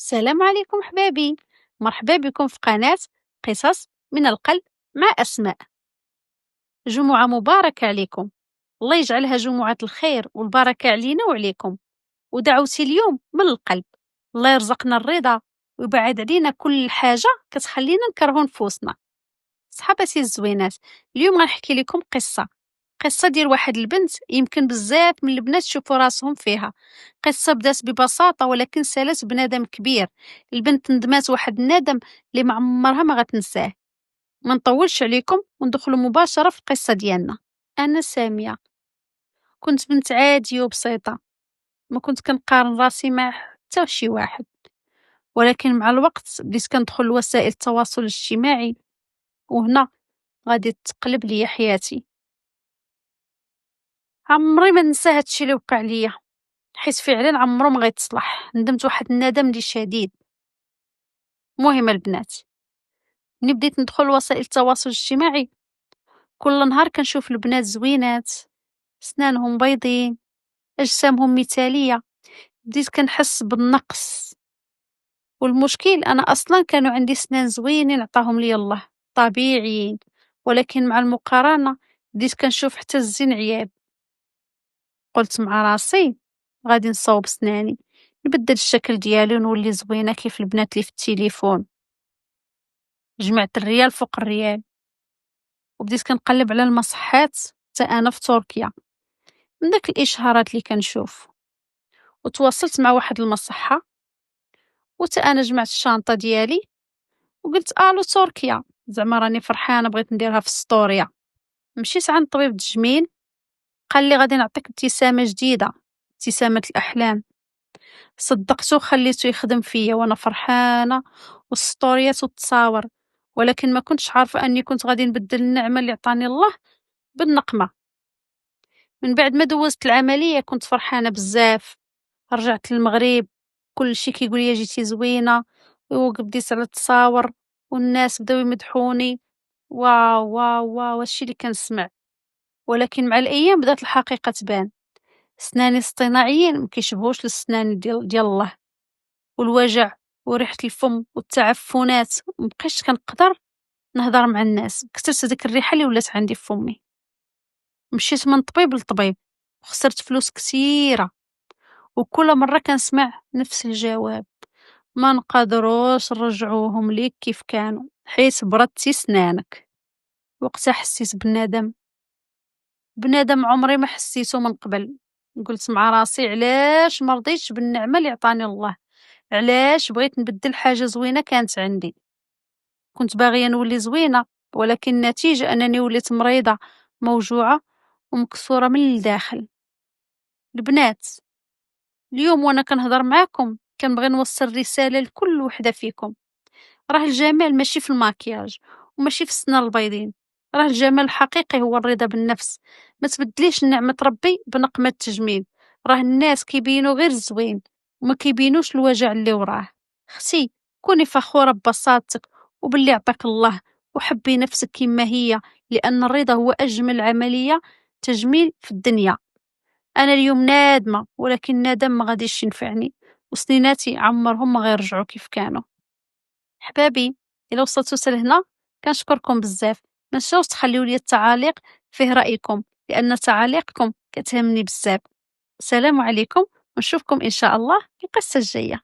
السلام عليكم حبابي، مرحبا بكم في قناة قصص من القلب مع أسماء. جمعة مباركة عليكم، الله يجعلها جمعة الخير والبركة علينا وعليكم. ودعوتي اليوم من القلب، الله يرزقنا الرضا ويبعد علينا كل حاجة كتخلينا نكرهو نفوسنا. صحاباتي الزوينات، اليوم غنحكي لكم قصة ديال واحد البنت يمكن بزاف من البنات يشوفوا راسهم فيها. قصة بدات ببساطة ولكن سالت بندم كبير. البنت ندمات واحد الندم اللي ما عمرها ما غتنساه. ما نطولش عليكم وندخلوا مباشرة في القصة ديالنا. أنا سامية، كنت بنت عادية وبسيطة، ما كنت كنقارن راسي مع حتى شي واحد. ولكن مع الوقت بديت كندخل لوسائل التواصل الاجتماعي، وهنا غادي تقلب لي حياتي. عمري ما ننسى هادشي اللي وقع ليا، حيت فعلا عمرو ما غيتصلح. ندمت واحد الندم اللي شديد. المهم البنات، ملي بديت ندخل لوسائل التواصل الاجتماعي، كل نهار كنشوف البنات زوينات، سنانهم بيضين، اجسامهم مثاليه. بديت كنحس بالنقص، والمشكل انا اصلا كانوا عندي سنان زوينين عطاهم لي الله، طبيعيين. ولكن مع المقارنه بديت كنشوف حتى الزين عياب. قلت مع راسي غادي نصاوب سناني، نبدل الشكل ديالي ونولي زوينة كيف البنات اللي في التليفون. جمعت الريال فوق الريال وبديت كنقلب على المصحات حتى انا في تركيا، من داك الاشهارات اللي كنشوف. وتواصلت مع واحد المصحة، وتا انا جمعت الشانطة ديالي وقلت الو تركيا، زعما راني فرحانة بغيت نديرها في ستوريا. مشيت عند طبيب التجميل، قال لي غادي نعطيك ابتسامة جديدة، ابتسامة الأحلام. صدقته وخليته يخدم فيا وانا فرحانه والسطوريات والتصاور. ولكن ما كنتش عارفه اني كنت غادي نبدل النعمه اللي عطاني الله بالنقمه. من بعد ما دوزت العمليه كنت فرحانه بزاف. رجعت للمغرب، كل شي كيقول لي جيتي زوينه، وبديت على التصاور والناس بداو يمدحوني. واو واو واو هادشي اللي كنسمع. ولكن مع الايام بدات الحقيقه تبان. سناني الاصطناعيين مكيشبهوش للسنان ديال الله. والوجع وريحة الفم والتعفنات، مبقيتش كنقدر نهضر مع الناس، كثرت هذيك الريحة اللي ولات عندي في فمي. مشيت من طبيب لطبيب وخسرت فلوس كثيرة، وكل مرة كنسمع نفس الجواب: ما نقدروش نرجعوهم ليك كيف كانوا حيت بردتي سنانك. وقتها حسيت بالندم، بندم عمري ما حسيته من قبل. قلت مع راسي علاش ما رضيتش بالنعمة اللي عطاني الله، علاش بغيت نبدل حاجة زوينة كانت عندي. كنت باغية نولي زوينة، ولكن النتيجة أنني وليت مريضة، موجوعة ومكسورة من الداخل. البنات، اليوم وأنا كنهضر معاكم كنبغي نوصل رسالة لكل وحدة فيكم: راه الجمال ماشي في الماكياج وماشي في السنان البيضين، راه الجمال الحقيقي هو الرضا بالنفس. ما تبدليش نعمة ربي بنقمة تجميل. راه الناس كيبينوا غير الزوين وما كيبينوش الوجع اللي وراه. اختي، كوني فخورة ببساطتك وباللي عطاك الله، وحبي نفسك كما هي، لأن الرضا هو أجمل عملية تجميل في الدنيا. أنا اليوم نادمة، ولكن ندم ما غاديش ينفعني، وسنيناتي عمرهم ما غيرجعوا كيف كانوا. حبابي، إلا وصلتوا لهنا كنشكركم بزاف. ما تنساوش تخليو لي التعاليق فيه رأيكم، لأن تعاليقكم كتهمني بزاف. السلام عليكم، ونشوفكم إن شاء الله في القصة الجاية.